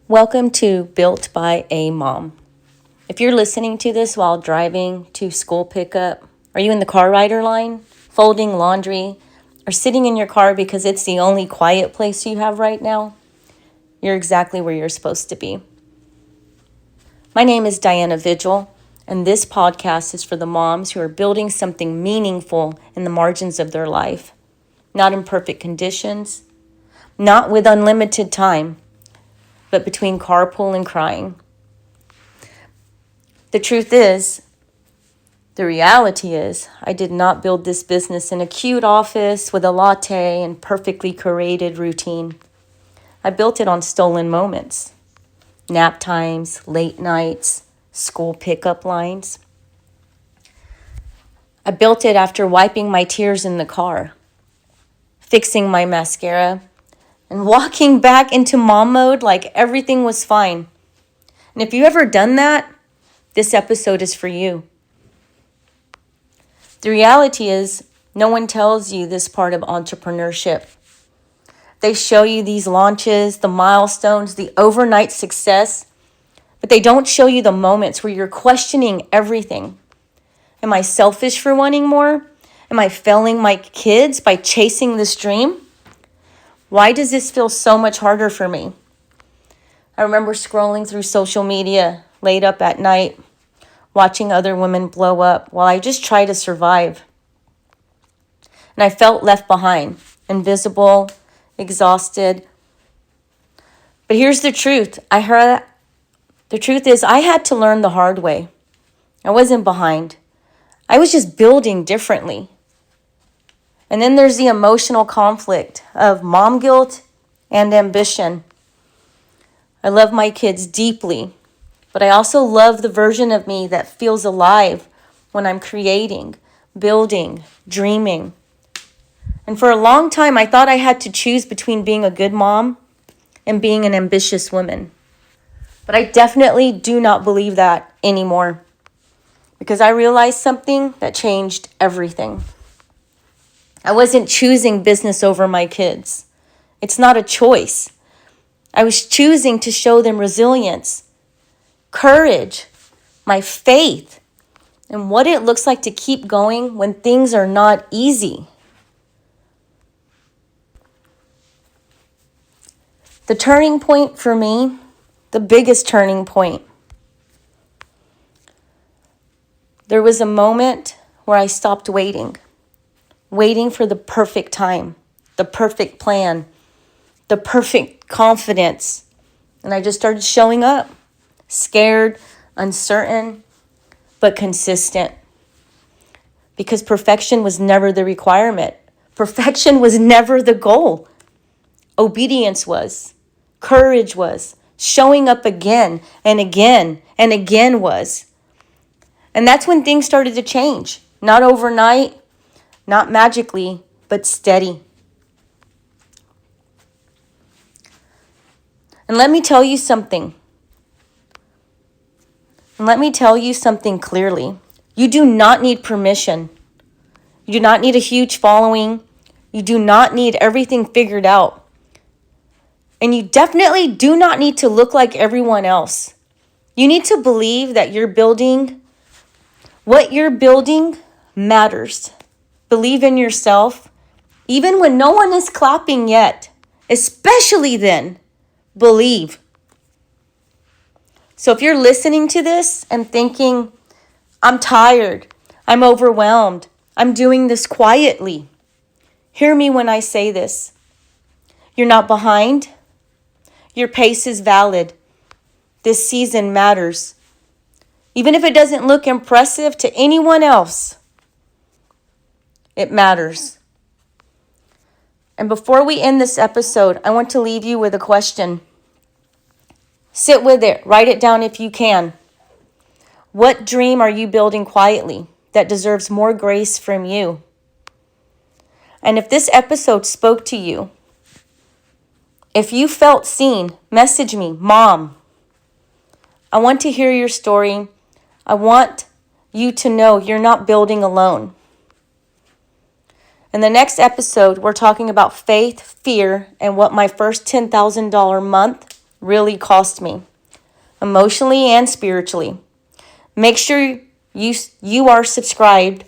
Welcome to Built by a Mom. If you're listening to this while driving to school pickup, are you in the car rider line, folding laundry, or sitting in your car because it's the only quiet place you have right now? You're exactly where you're supposed to be. My name is Diana Vigil, and this podcast is for the moms who are building something meaningful in the margins of their life, not in perfect conditions, not with unlimited time, but between carpool and crying. The truth is, the reality is, I did not build this business in a cute office with a latte and perfectly curated routine. I built it on stolen moments, nap times, late nights, school pickup lines. I built it after wiping my tears in the car, fixing my mascara, and walking back into mom mode like everything was fine. And if you've ever done that, this episode is for you. The reality is, no one tells you this part of entrepreneurship. They show you these launches, the milestones, the overnight success, but they don't show you the moments where you're questioning everything. Am I selfish for wanting more? Am I failing my kids by chasing this dream? Why does this feel so much harder for me? I remember scrolling through social media late up at night, watching other women blow up while I just try to survive. And I felt left behind, invisible, exhausted. But here's the truth. The truth is I had to learn the hard way. I wasn't behind. I was just building differently. And then there's the emotional conflict of mom guilt and ambition. I love my kids deeply, but I also love the version of me that feels alive when I'm creating, building, dreaming. And for a long time, I thought I had to choose between being a good mom and being an ambitious woman. But I definitely do not believe that anymore because I realized something that changed everything. I wasn't choosing business over my kids. It's not a choice. I was choosing to show them resilience, courage, my faith, and what it looks like to keep going when things are not easy. The turning point for me, the biggest turning point, there was a moment where I stopped waiting for the perfect time, the perfect plan, the perfect confidence. And I just started showing up, scared, uncertain, but consistent. Because perfection was never the requirement. Perfection was never the goal. Obedience was. Courage was. Showing up again and again and again was. And that's when things started to change. Not overnight, not magically, but steady. And let me tell you something. Clearly. You do not need permission. You do not need a huge following. You do not need everything figured out. And you definitely do not need to look like everyone else. You need to believe that what you're building matters. Believe in yourself, even when no one is clapping yet. Especially then, believe. So if you're listening to this and thinking, I'm tired, I'm overwhelmed, I'm doing this quietly, hear me when I say this. You're not behind. Your pace is valid. This season matters. Even if it doesn't look impressive to anyone else, it matters. And before we end this episode, I want to leave you with a question. Sit with it. Write it down if you can. What dream are you building quietly that deserves more grace from you? And if this episode spoke to you, if you felt seen, message me, Mom. I want to hear your story. I want you to know you're not building alone. In the next episode, we're talking about faith, fear, and what my first $10,000 month really cost me, emotionally and spiritually. Make sure you are subscribed.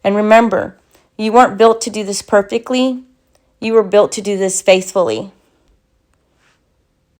And remember, you weren't built to do this perfectly. You were built to do this faithfully.